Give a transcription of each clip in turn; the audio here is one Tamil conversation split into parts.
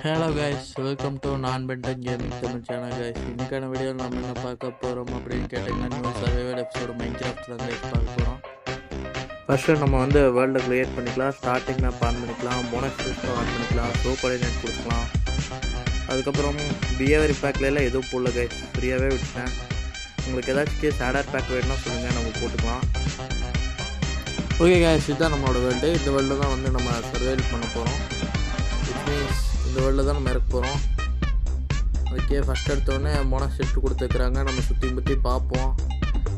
ஹலோ கைஸ், வெல்கம் டு நான் Ben 10 gaming Tamil channel guys. இன்னைக்கான வீடியோ நம்ம என்ன பார்க்க போகிறோம் அப்படின்னு கேட்டிங்கன்னா, நியூ சர்வைவல் எபிசோடு மைன்கிராஃப்ட் தான் கைஸ் பார்க்க போகிறோம். ஃபஸ்ட்டு நம்ம வேர்ல்டை க்ரியேட் பண்ணிக்கலாம், ஸ்டார்டிங் மேப் ஆன் பண்ணிக்கலாம், போனஸ் சிஸ்டம் ஆன் பண்ணிக்கலாம், ஷோ கோஆர்டினேட் கொடுக்கலாம். அதுக்கப்புறம் பிஹேவியர் பேக்கில் எதுவும் போடல கைஸ், ஃப்ரீயாகவே விட்டேன். உங்களுக்கு ஏதாச்சும் சேடர் பேக் வேணும்னா சொல்லுங்கள், நம்ம போட்டுக்கலாம். ஓகே கைஸ், இதுதான் நம்மளோட வேர்ல்டு. இந்த வேர்ல்டு தான் நம்ம சர்வைவல் பண்ண போகிறோம். இட் மீன்ஸ் இந்த வேர்ல்டில் தான் நம்ம இறக்க போகிறோம். அதுக்கே ஃபஸ்ட் எடுத்தோடனே போனஸ் செட்டு கொடுத்துருக்குறாங்க. நம்ம சுற்றி பார்ப்போம்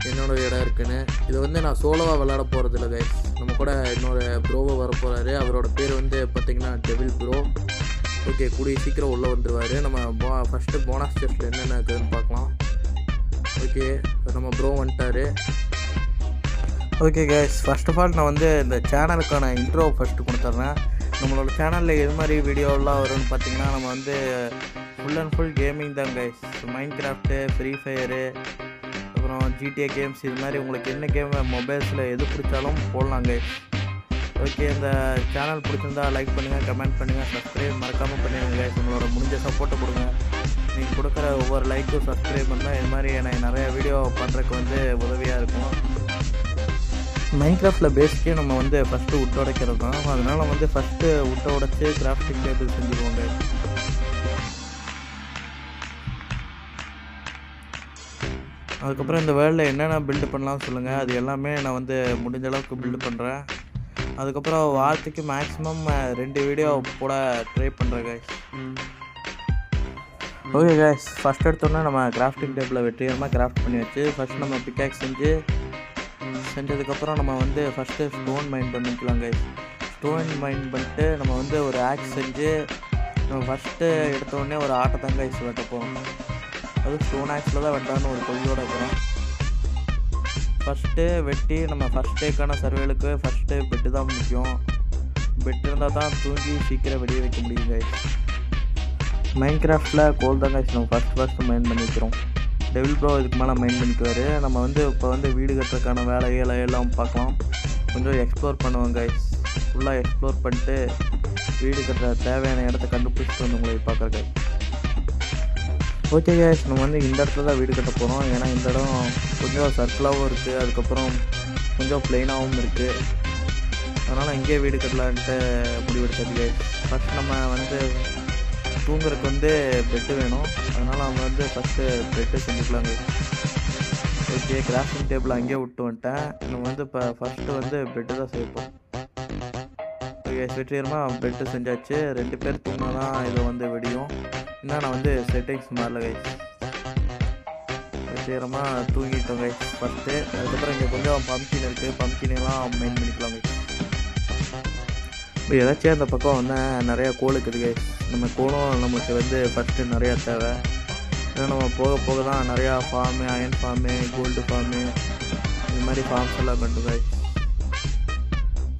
என்னோட இடம் இருக்குன்னு. இது நான் சோலோவாக விளையாட போகிறதில்ல கைஸ். நம்ம கூட இன்னொரு ப்ரோவை வர போகிறாரு. அவரோட பேர் பார்த்திங்கன்னா டெவில் ப்ரோ. ஓகே, கூடிய சீக்கிரம் உள்ளே வந்துடுவார். நம்ம ஃபஸ்ட்டு போனஸ் செஸ்ட்டில் என்னென்ன இருக்குதுன்னு பார்க்கலாம். ஓகே, நம்ம ப்ரோ வந்துட்டார். Okay guys, first of all நான் இந்த சேனலுக்கான இன்ட்ரோ ஃபஸ்ட்டு கொடுத்துட்றேன். நம்மளோட சேனலில் எது மாதிரி வீடியோலாம் வரும்னு பார்த்தீங்கன்னா, நம்ம ஃபுல் அண்ட் ஃபுல் கேமிங் தான் கைஸ். மைன்கிராஃப்ட்டு, ஃப்ரீ ஃபயரு, அப்புறம் ஜிடிஏ கேம்ஸ், இது மாதிரி உங்களுக்கு என்ன கேம் மொபைல்ஸில் எது பிடிச்சாலும் போடலாம் கைஸ். ஓகே, இந்த சேனல் பிடிச்சிருந்தா லைக் பண்ணுங்கள், கமெண்ட் பண்ணுங்கள், சப்ஸ்கிரைப் மறக்காமல் பண்ணிடுங்க கைஸ். உங்களோட முடிஞ்ச சப்போர்ட்டை கொடுங்க. நீங்கள் கொடுக்குற ஒவ்வொரு லைக்கும் சப்ஸ்கிரைப் பண்ணால் இது மாதிரி எனக்கு நிறைய வீடியோ பண்ணுறதுக்கு உதவியாக இருக்கும். மைன்கிராஃப்டில் பேசிக்கே நம்ம ஃபஸ்ட்டு உட்டை உடைக்கிறது தான். அதனால் ஃபஸ்ட்டு உட்டை உடைச்சி கிராஃப்டிங் டேபிள் செஞ்சுருவாங்க. அதுக்கப்புறம் இந்த வேர்ல்டில் என்னென்ன பில்டு பண்ணலாம் சொல்லுங்கள். அது எல்லாமே நான் முடிஞ்ச அளவுக்கு பில்டு பண்ணுறேன். அதுக்கப்புறம் வாரத்துக்கு மேக்ஸிமம் 2 வீடியோ போட ட்ரை பண்ணுறேன் கைஸ். ஓகே கைஸ், ஃபஸ்ட் எடுத்தோன்னே நம்ம கிராஃப்டிங் டேபிளை வெற்றிகரமாக கிராஃப்ட் பண்ணி வச்சு ஃபஸ்ட் நம்ம பிக்காக்ஸ் செஞ்சதுக்கப்புறம் நம்ம ஃபஸ்ட்டு ஸ்டோன் மைன் பண்ணிக்கலாம் கைஸ். ஸ்டோன் மைன் பண்ணிட்டு நம்ம ஒரு ஆக்ஸ் செஞ்சு நம்ம ஃபஸ்ட்டு எடுத்தோடனே ஒரு ஆட்டத்தான் கைஸ் வெட்ட போகிறோம். அதுவும் ஸ்டோன் ஆக்ஸில் தான் வெட்டான்னு ஒரு கொள்கையோடு இருக்கிறோம். ஃபஸ்ட்டு வெட்டி நம்ம ஃபஸ்ட் டேக்கான சர்வேலுக்கு ஃபஸ்ட்டு பெட்டு தான் முக்கியம். பெட் இருந்தால் தான் தூங்கி சீக்கிரம் வெளியே வைக்க முடியும் கைஸ். மைன்கிராஃப்டில் கோல் தான் கைஸ் நம்ம ஃபஸ்ட்டு மைன் பண்ணி வைக்கிறோம். டெவில் ப்ரோ இதுக்கு மேலே மைண்ட் பண்ணிக்குவார். நம்ம இப்போ வீடு கட்டுறதுக்கான வேலைகளை எல்லாம் பார்க்கலாம். கொஞ்சம் எக்ஸ்ப்ளோர் பண்ணுவோம் கைஸ். ஃபுல்லாக எக்ஸ்ப்ளோர் பண்ணிட்டு வீடு கட்டுற தேவையான இடத்த கண்டுபிடிச்சிட்டு உங்களுக்கு பார்க்குற கைஸ். ஓகே கைஸ், நம்ம இந்த இடத்துல தான் வீடு கட்ட போகிறோம். ஏன்னா இந்த இடம் கொஞ்சம் சர்க்கிளாகவும் இருக்குது, அதுக்கப்புறம் கொஞ்சம் ப்ளெயினாகவும் இருக்குது. அதனால் இங்கேயே வீடு கட்டலான்ட்டு முடிவெடுத்தது கைஸ். ஃபஸ்ட் நம்ம தூங்குறதுக்கு பெட்டு வேணும். அதனால் நம்ம ஃபஸ்ட்டு பெட்டு செஞ்சுக்கலாங்க. ஓகே, கிராஃப்டிங் டேபிள் அங்கேயே விட்டு வந்துட்டேன். நம்ம இப்போ ஃபஸ்ட்டு பெட்டு தான் செய்வோம். ஓகே, வெற்றிகரமாக பெட்டு செஞ்சாச்சு. 2 பேர் தூங்கினா தான் இது வெடியும். இன்னும் நான் செட்டிங்ஸ் மாறல கைஸ். வெற்றிகரமாக தூங்கிட்டோம் கைஸ் ஃபஸ்ட்டு. அதுக்கப்புறம் இங்கே கொஞ்சம் பம்ப்கின் இருக்குது, பம்ப்கினெல்லாம் மெயின் பண்ணிக்கலாம் கைஸ். இப்போ ஏதாச்சும் அந்த பக்கம் நிறையா கோல் இருக்குது கைஸ். நம்ம கோலும் நமக்கு ஃபஸ்ட்டு நிறையா தேவை. ஏன்னா நம்ம போக தான் நிறையா farm, iron farm, gold farm, இது மாதிரி ஃபார்ம்ஸ் எல்லாம் பண்ணுறோம் கைஸ்.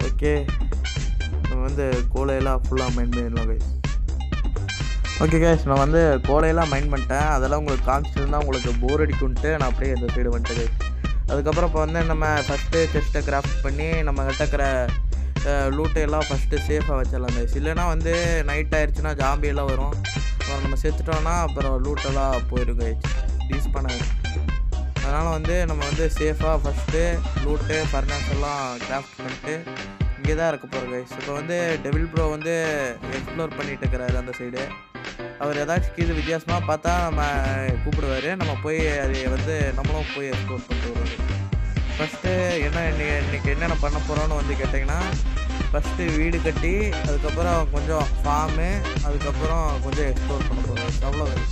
ஓகே, நம்ம கோலையெல்லாம் ஃபுல்லாக மைண்ட் பண்ணிடலாம் கைஸ். ஓகே கைஸ், நான் கோலையெல்லாம் மைண்ட் பண்ணிட்டேன். அதெல்லாம் உங்களுக்கு காமிச்சிருந்தால் உங்களுக்கு போர் அடிக்குன்ட்டு நான் அப்படியே இந்த சைடு வந்துட்டேன் கைஸ். அதுக்கப்புறம் இப்போ நம்ம ஃபஸ்ட்டு செஸ்ட்டை கிராஃப்ட் பண்ணி நம்ம கிட்டக்கிற லூட்டையெல்லாம் ஃபஸ்ட்டு சேஃபாக வச்சிடலாம் கைஸ். இல்லைனா நைட் ஆயிடுச்சுன்னா ஜாம்பியெல்லாம் வரும். அப்புறம் நம்ம செத்துட்டோன்னா அப்புறம் லூட்டெல்லாம் போயிடும் கைஸ், டீஸ்பான் ஆகிடும். அதனால் நம்ம சேஃபாக ஃபஸ்ட்டு லூட்டு ஃபர்னாஸ் எல்லாம் கிராஃப்ட் பண்ணிட்டு இங்கே தான் இருக்க போகிறோம் கைஸ். இப்போ டெவில் ப்ரோ எக்ஸ்ப்ளோர் பண்ணிட்டு இருக்கிறாரு அந்த சைடு. அவர் ஏதாச்சும் கீழே வித்தியாசமாக பார்த்தா நம்ம கூப்பிடுவார். நம்ம போய் அதை நம்மளும் போய் எக்ஸ்ப்ளோர் பண்ணிட்டு வருவோம். ஃபஸ்ட்டு இன்றைக்கி என்னென்ன பண்ண போகிறோன்னு கேட்டிங்கன்னா, ஃபஸ்ட்டு வீடு கட்டி அதுக்கப்புறம் கொஞ்சம் ஃபார்மு, அதுக்கப்புறம் கொஞ்சம் எக்ஸ்ப்ளோர் பண்ண போகிறோம். அவ்வளோதான்.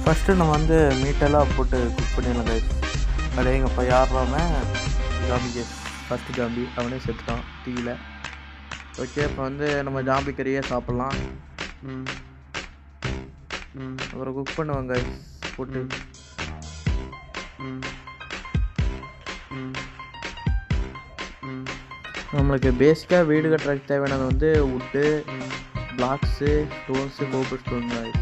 ஃபஸ்ட்டு நம்ம மீட்டெல்லாம் போட்டு குக் பண்ணிடலாம் கைஸ். அப்படியே எங்கப்பா யாருறாம ஜாம்பி கேஸ் ஃபஸ்ட்டு ஜாம்பி அவனே செத்துட்டான் டீயில். ஓகே, இப்போ நம்ம ஜாம்பி கறியே சாப்பிட்லாம். அப்புறம் குக் பண்ணுவாங்க கைஸ் போட்டு. நம்மளுக்கு பேசிக்காக வீடு கட்டுறதுக்கு தேவையானது wood, blocks, stones, cobblestone guys.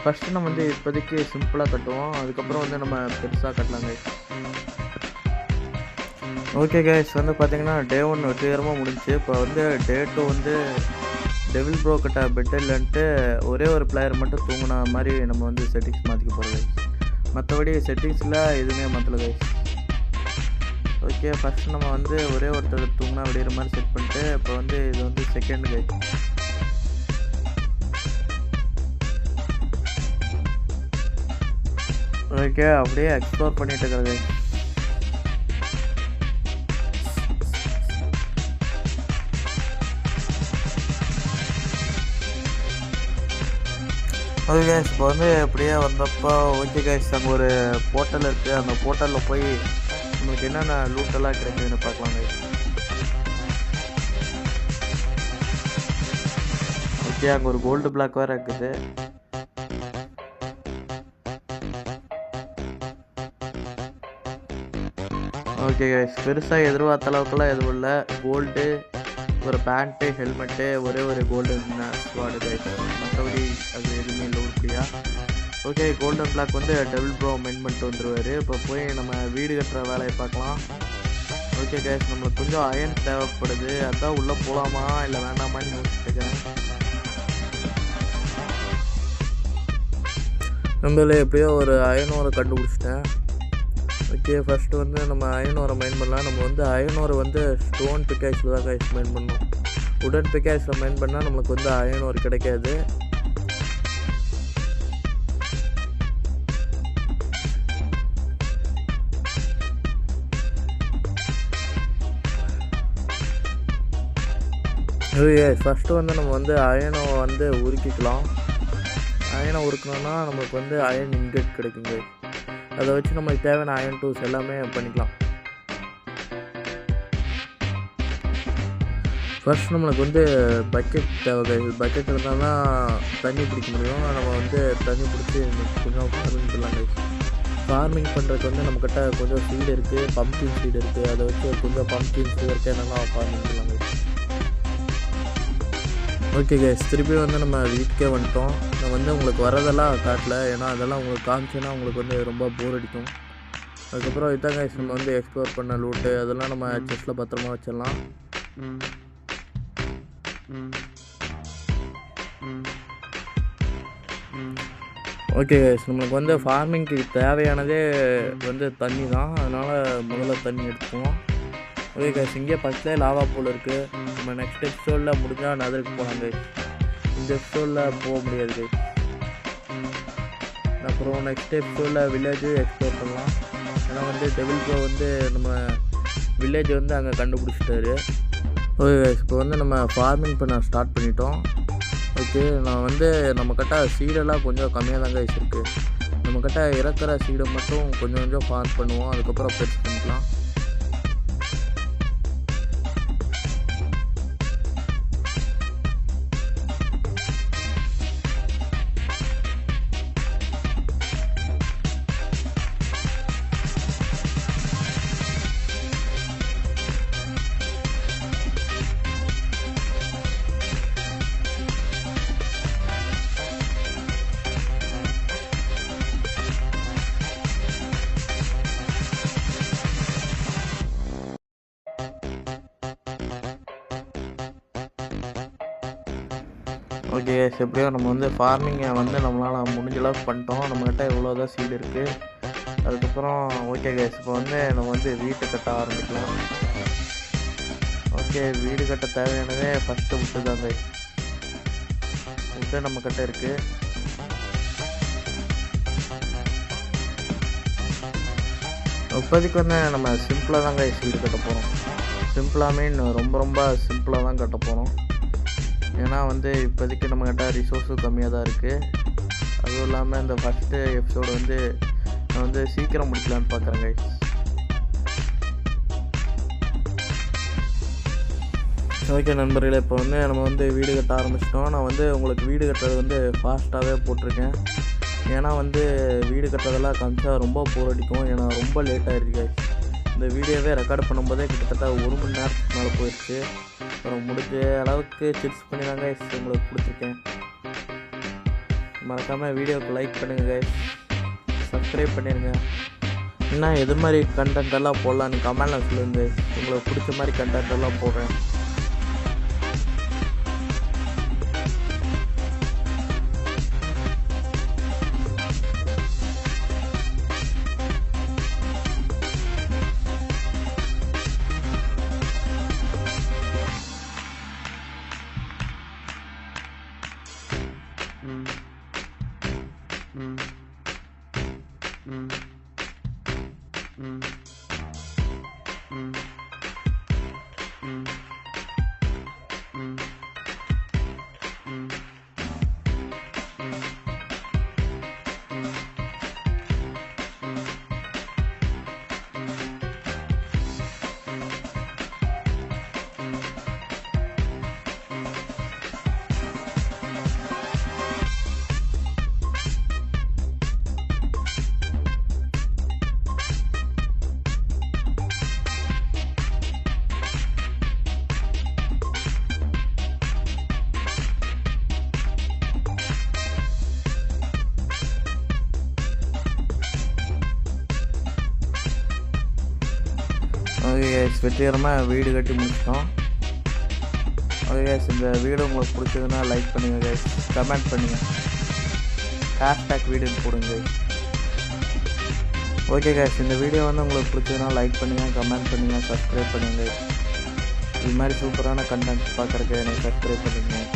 First நம்ம இப்போதைக்கு சிம்பிளாக கட்டுவோம். அதுக்கப்புறம் நம்ம பெருசாக கட்டலாம் கைஸ். ஓகே கைஸ், பார்த்தீங்கன்னா டே 1 வெற்றிகரமாக முடிஞ்சு. இப்போ டே 2 டெவில் ப்ரோ கிட்ட பெட் இல்லைன்ட்டு ஒரே ஒரு பிளேயர் மட்டும் தூங்கின மாதிரி நம்ம வந்து செட்டிங்ஸ் மாற்றிக்க போகிறோம். மற்றபடி செட்டிங்ஸில் எதுவுமே மாற்றல கைஸ். ஓகே, ஃபஸ்ட்டு நம்ம வந்து ஒரே ஒருத்தர் தூங்கினா விடுற மாதிரி செட் பண்ணிட்டு இப்போ வந்து இது வந்து செகண்ட் கைஸ். ஓகே, அப்படியே எக்ஸ்ப்ளோர் பண்ணிட்டு இருக்கிறது. ஓகே கைஸ், இப்போ வந்து அப்படியே வந்தப்போ ஓகே கைஸ், அங்கே ஒரு போர்ட்டல் இருக்குது. அந்த போர்ட்டலில் போய் உங்களுக்கு என்னென்ன லூட்டெல்லாம் கிடைக்குதுன்னு பார்க்கலாம் கைஸ். ஓகே, அங்கே ஒரு கோல்டு பிளாக் வேறு இருக்குது. ஓகே கைஸ், பெருசாக எதிர்பார்த்த அளவுக்குலாம் எதுவும் இல்லை. கோல்டு, ஒரு பேண்ட்டு, ஹெல்மெட்டு, ஒரே ஒரு கோல்டன் ஸ்வாடு கைஸ். மற்றபடி அது எதுவுமே இல்லை உருப்படியா. ஓகே, கோல்டன் பிளாக் வந்து டெவில் ப்ரோ மெயின் பண்ணிட்டு வந்துடுவார். இப்போ போய் நம்ம வீடு கட்டுற வேலையை பார்க்கலாம். ஓகே கைஸ், நம்மளுக்கு கொஞ்சம் அயன் தேவைப்படுது. அதான் உள்ளே போகலாமா இல்லை வேண்டாமான்னு யோசிச்சுருக்கிறேன். நம்மள எப்படியோ ஒரு அயனோரை கண்டுபிடிச்சிட்டேன். ஓகே, ஃபஸ்ட்டு வந்து நம்ம அயனோரை மைன் பண்ணலாம். நம்ம வந்து அயனோரை வந்து ஸ்டோன் பிக்காக்ஸில் தான் கைஸ் மைன் பண்ணணும். உடன் பிக்காக்ஸில் மைன் பண்ணால் நம்மளுக்கு வந்து அயனோர் கிடைக்காது. ஃபஸ்ட்டு வந்து நம்ம வந்து அயனை வந்து உருக்கிக்கலாம். அயனை உருக்கணும்னா நம்மளுக்கு வந்து அயன் இன்கட் கிடைக்குங்க. அதை வச்சு நம்மளுக்கு தேவையான அயன் டூல்ஸ் எல்லாமே பண்ணிக்கலாம். ஃபர்ஸ்ட் நம்மளுக்கு வந்து பக்கெட் தேவை. பக்கெட் இருந்தால் தான் தண்ணி பிடிக்க முடியும். நம்ம வந்து தண்ணி பிடிச்சி கொஞ்சம் ஃபார்மிங் பண்ணலாம். ஃபார்மிங் பண்ணுறதுக்கு வந்து நம்மக்கிட்ட கொஞ்சம் சீடு இருக்குது, பம்ப்கின் சீடு இருக்குது. அதை வச்சு கொஞ்சம் பம்ப்கின் சீடு நல்லா ஃபார்மிங் பண்ணலாம். ஓகே கைஸ், திருப்பி வந்து நம்ம வீட்டுக்கே வந்துட்டோம். நான் வந்து உங்களுக்கு வரதெல்லாம் காட்டல, ஏன்னா அதெல்லாம் உங்களுக்கு காமிச்சேன்னா உங்களுக்கு வந்து ரொம்ப போர் அடிக்கும். அதுக்கப்புறம் இதான் கைஸ் நம்ம வந்து எக்ஸ்ப்ளோர் பண்ண லூட்டு அதெல்லாம் நம்ம செஸ்ட்டில் பத்திரமா வச்சிடலாம். ஓகே கைஸ், நம்மளுக்கு வந்து ஃபார்மிங்க்கு தேவையானதே வந்து தண்ணி தான். அதனால் முதல்ல தண்ணி எடுத்துக்குவோம். ஓகே கைஸ், இங்கே பக்கத்துலேயே லாவா பூல் இருக்குது. நம்ம நெக்ஸ்ட் எபிசோடில் முடிஞ்சால் நதருக்கு போகலாம் கைஸ். இந்த எபிசோடில் போக முடியாது கைஸ். அப்புறம் நெக்ஸ்ட் எபிசோடில் வில்லேஜு எக்ஸ்ப்ளோர் பண்ணலாம். ஏன்னா வந்து டெவில் ப்ரோ வந்து நம்ம வில்லேஜ் வந்து அங்கே கண்டுபிடிச்சிட்டாரு. ஓகே கைஸ், இப்போ வந்து நம்ம ஃபார்மிங் பண்ண ஸ்டார்ட் பண்ணிட்டோம். ஓகே, நான் வந்து நம்மக்கிட்ட சீடெல்லாம் கொஞ்சம் கம்மியாக தான் கைஸ் இருக்குது. நம்மக்கிட்ட இறக்குற சீடை மட்டும் கொஞ்சம் கொஞ்சம் ஃபார்ம் பண்ணுவோம். அதுக்கப்புறம் பெருசு பண்ணிக்கலாம். ஓகே கைஸ், எப்படியோ நம்ம வந்து ஃபார்மிங்கை வந்து நம்மளால் முடிஞ்ச அளவுக்கு பண்ணிட்டோம். நம்மக்கிட்ட இவ்வளோ தான் சீடு இருக்குது. அதுக்கப்புறம் ஓகே கைஸ், இப்போ வந்து நம்ம வந்து வீட்டு கட்ட ஆரம்பிக்கலாம். ஓகே, வீடு கட்ட தேவையானதே ஃபஸ்ட்டு விட்டு தான் கைஸ். விட்டு நம்மக்கிட்ட இருக்குது. இப்போதைக்கு வந்து நம்ம சிம்பிளாக தான் கைஸ் வீடு கட்ட போகிறோம். சிம்பிளாக மீன் ரொம்ப ரொம்ப சிம்பிளாக தான் கட்ட போகிறோம். ஏன்னா வந்து இப்போதைக்கு நம்மக்கிட்ட ரிசோர்ஸும் கம்மியாக தான் இருக்குது. அதுவும் இல்லாமல் இந்த ஃபஸ்ட்டு எபிசோடு வந்து நான் வந்து சீக்கிரம் முடிக்கலான்னு பார்க்குறேன் கைஸ். ஓகே நண்பர்களே, இப்போ வந்து நம்ம வந்து வீடு கட்ட ஆரம்பிச்சிட்டோம். நான் வந்து உங்களுக்கு வீடு கட்டுறது வந்து ஃபாஸ்ட்டாகவே போட்டிருக்கேன். ஏன்னா வந்து வீடு கட்டுறதெல்லாம் காமிச்சா ரொம்ப போர் அடிக்கும். ஏன்னா ரொம்ப லேட் ஆகிடுச்சு கைஸ். இந்த வீடியோவே ரெக்கார்ட் பண்ணும்போதே கிட்டத்தட்ட 1 மணி நேரத்துக்கு மேலே போயிடுச்சு. அப்புறம் முடிஞ்ச அளவுக்கு சிப்ஸ் பண்ணி தான் கைஸ் உங்களுக்கு கொடுத்துருக்கேன். மறக்காமல் வீடியோவுக்கு லைக் பண்ணுங்கள் கைஸ், சப்ஸ்கிரைப் பண்ணிடுங்க. இன்னும் எது மாதிரி கண்டென்ட் எல்லாம் போடலான்னு கமெண்டில் சொல்லுங்க. உங்களுக்கு பிடிச்ச மாதிரி கண்டென்ட் எல்லாம் போடுறேன். ஓகே கைஸ், வெற்றிகரமாக வீடு கட்டி முடிச்சிட்டோம். ஓகே கைஸ், இந்த வீடு உங்களுக்கு பிடிச்சதுன்னா லைக் பண்ணுங்கள் கைஸ், கமெண்ட் பண்ணுங்கள், ஹேஷ்டேக் வீடுன்னு போடுங்க கைஸ். ஓகே கைஸ், இந்த வீடியோ வந்து உங்களுக்கு பிடிச்சதுன்னா லைக் பண்ணுங்கள், கமெண்ட் பண்ணுங்கள், சப்ஸ்கிரைப் பண்ணுங்கள் கைஸ். இது மாதிரி சூப்பரான கண்டென்ட் பார்க்குறக்கு எனக்கு சப்ஸ்கிரைப் பண்ணுங்கள்.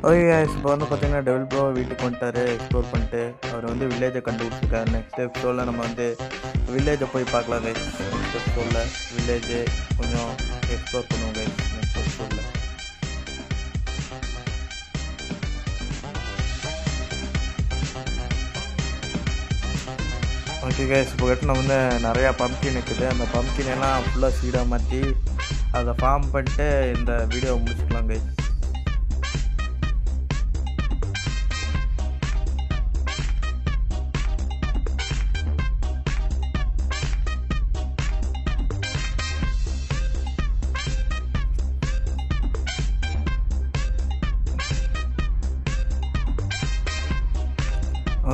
ஓகே கைஸ், இப்போ வந்து பார்த்தீங்கன்னா டெவல் ப்ரோ வீட்டுக்கு வந்துட்டார் எக்ஸ்ப்ளோர் பண்ணிட்டு. அவர் வந்து வில்லேஜை கண்டுபிடிச்சிருக்காரு. நெக்ஸ்ட் எபிசோடில் நம்ம வந்து வில்லேஜை போய் பார்க்கலாம் கைஸ். நெக்ஸ்ட் எபிசோடில் வில்லேஜு கொஞ்சம் எக்ஸ்ப்ளோர் பண்ணுவோம் கைஸ் நெக்ஸ்ட் எபிசோடில். ஓகே கைஸ், இப்போ நம்ம வந்து நிறையா பம்ப்கின் இருக்குது. அந்த பம்ப்கின் எல்லாம் ஃபுல்லாக சீடாக மாற்றி அதை ஃபார்ம் பண்ணிட்டு இந்த வீடியோவை முடிச்சுக்கலாம் கைஸ்.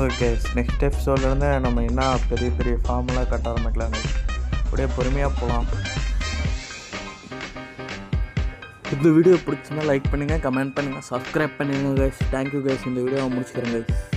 ஓகே, நெக்ஸ்ட் எபிசோட்லேருந்து நம்ம என்ன பெரிய பெரிய ஃபார்மெலாம் கட்ட ஆரம்பிக்கலாங்க. அப்படியே பொறுமையாக போகலாம். இந்த வீடியோ பிடிச்சுன்னா லைக் பண்ணுங்கள், கமெண்ட் பண்ணுங்கள், சப்ஸ்கிரைப் பண்ணுங்கள் கைஸ். Thank you guys. இந்த வீடியோவை முடிச்சுக்கிறேன் கைஸ்.